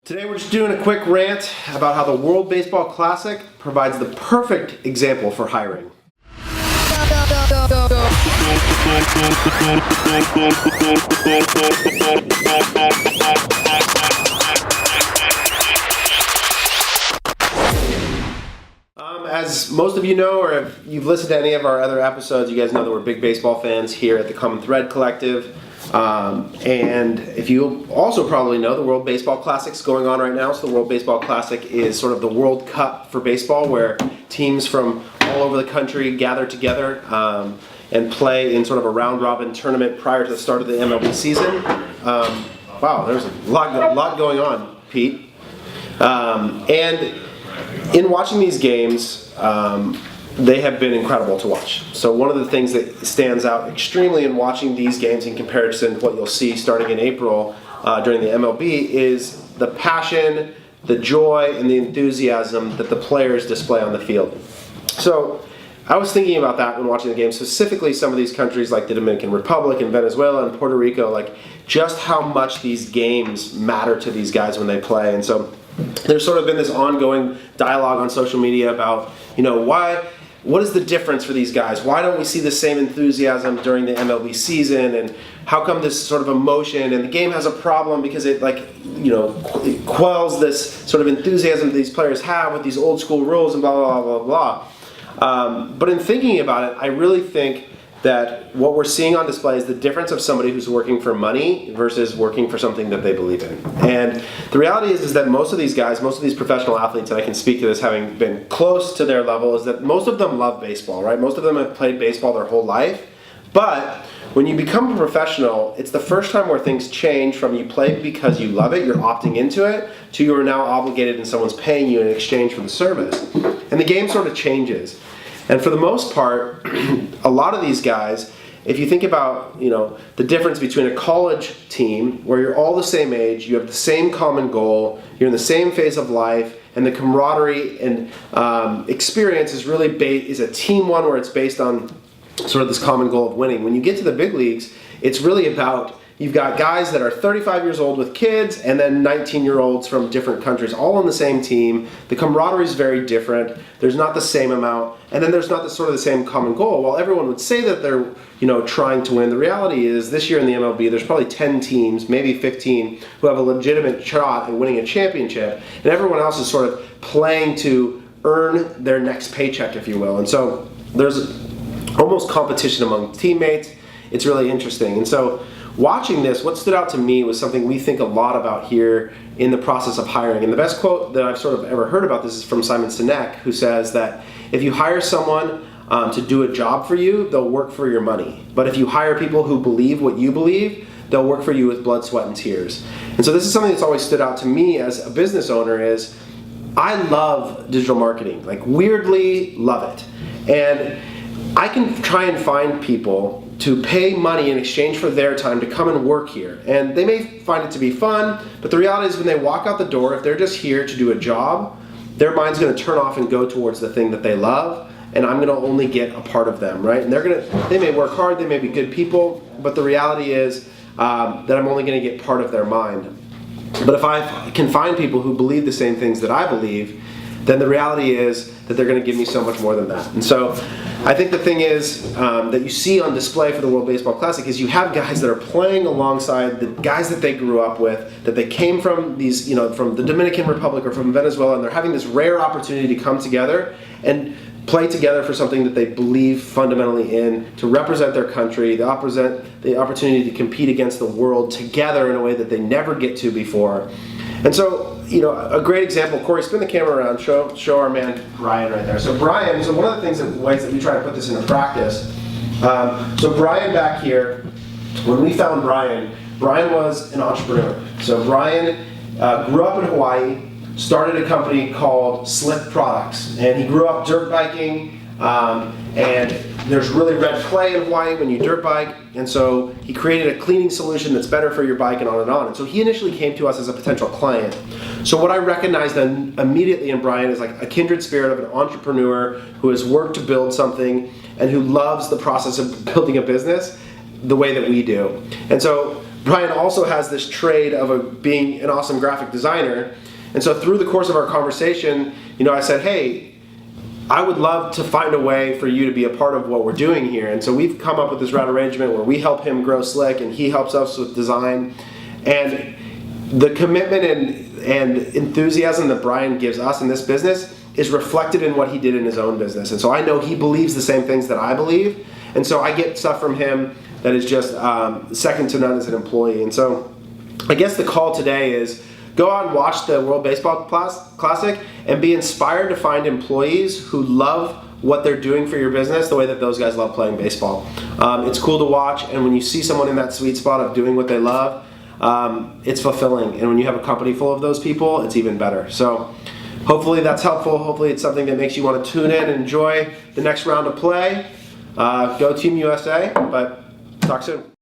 Today we're just doing a quick rant about how the World Baseball Classic provides the perfect example for hiring. As most of you know, or if you've listened to any of our other episodes, you guys know that we're big baseball fans here at the Common Thread Collective. And if you also probably know, the World Baseball Classic's going on right now. So the World Baseball Classic is sort of the World Cup for baseball, where teams from all over the country gather together and play in sort of a round-robin tournament prior to the start of the MLB season. Wow, there's a lot going on, Pete. And in watching these games, they have been incredible to watch. So one of the things that stands out extremely in watching these games in comparison to what you'll see starting in April during the MLB is the passion, the joy, and the enthusiasm that the players display on the field. So I was thinking about that when watching the game, specifically some of these countries like the Dominican Republic and Venezuela and Puerto Rico, like just how much these games matter to these guys when they play. And so there's sort of been this ongoing dialogue on social media about, what is the difference for these guys? Why don't we see the same enthusiasm during the MLB season? And how come this sort of emotion? And the game has a problem because it it quells this sort of enthusiasm that these players have with these old school rules and blah, blah, blah, blah, blah. But in thinking about it, I really think that what we're seeing on display is the difference of somebody who's working for money versus working for something that they believe in. And the reality is that most of these guys, most of these professional athletes, and I can speak to this having been close to their level, is that most of them love baseball, right? Most of them have played baseball their whole life. But when you become a professional, it's the first time where things change from you play because you love it, you're opting into it, to you are now obligated and someone's paying you in exchange for the service. And the game sort of changes. And for the most part, a lot of these guys, if you think about the difference between a college team where you're all the same age, you have the same common goal, you're in the same phase of life, and the camaraderie and experience is really is a team one where it's based on sort of this common goal of winning. When you get to the big leagues, it's really about you've got guys that are 35 years old with kids and then 19-year-olds from different countries all on the same team. The camaraderie is very different. There's not the same amount, and then there's not the same common goal. While everyone would say that they're trying to win, the reality is this year in the MLB there's probably 10 teams, maybe 15, who have a legitimate shot at winning a championship, and everyone else is sort of playing to earn their next paycheck, if you will. And so there's almost competition among teammates. It's really interesting. And so watching this, what stood out to me was something we think a lot about here in the process of hiring. And the best quote that I've sort of ever heard about this is from Simon Sinek, who says that if you hire someone to do a job for you, they'll work for your money. But if you hire people who believe what you believe, they'll work for you with blood, sweat, and tears. And so this is something that's always stood out to me as a business owner is I love digital marketing, like weirdly love it. And I can try and find people to pay money in exchange for their time to come and work here. And they may find it to be fun, but the reality is when they walk out the door, if they're just here to do a job, their mind's gonna turn off and go towards the thing that they love, and I'm gonna only get a part of them, right? And they may work hard, they may be good people, but the reality is that I'm only gonna get part of their mind. But if I can find people who believe the same things that I believe, then the reality is that they're going to give me so much more than that. And so I think the thing is that you see on display for the World Baseball Classic is you have guys that are playing alongside the guys that they grew up with, that they came from these, from the Dominican Republic or from Venezuela, and they're having this rare opportunity to come together and play together for something that they believe fundamentally in, to represent their country, the opportunity to compete against the world together in a way that they never get to before. And so, a great example, Corey, spin the camera around, show our man Brian right there. So Brian, one of the ways that we try to put this into practice, so Brian back here, when we found Brian was an entrepreneur. So Brian grew up in Hawaii, started a company called Slick Products, and he grew up dirt biking, and there's really red clay in Hawaii when you dirt bike, and so he created a cleaning solution that's better for your bike and on and on. And so he initially came to us as a potential client. So what I recognized then immediately in Brian is like a kindred spirit of an entrepreneur who has worked to build something and who loves the process of building a business the way that we do. And so Brian also has this trade of being an awesome graphic designer. And so through the course of our conversation, I said, hey, I would love to find a way for you to be a part of what we're doing here. And so we've come up with this route arrangement where we help him grow Slick and he helps us with design. And the commitment and enthusiasm that Brian gives us in this business is reflected in what he did in his own business. And so I know he believes the same things that I believe. And so I get stuff from him that is just second to none as an employee. And so I guess the call today is go out and watch the World Baseball Classic and be inspired to find employees who love what they're doing for your business the way that those guys love playing baseball. It's cool to watch, and when you see someone in that sweet spot of doing what they love, it's fulfilling. And when you have a company full of those people, it's even better. So hopefully that's helpful. Hopefully it's something that makes you want to tune in and enjoy the next round of play. Go Team USA, but talk soon.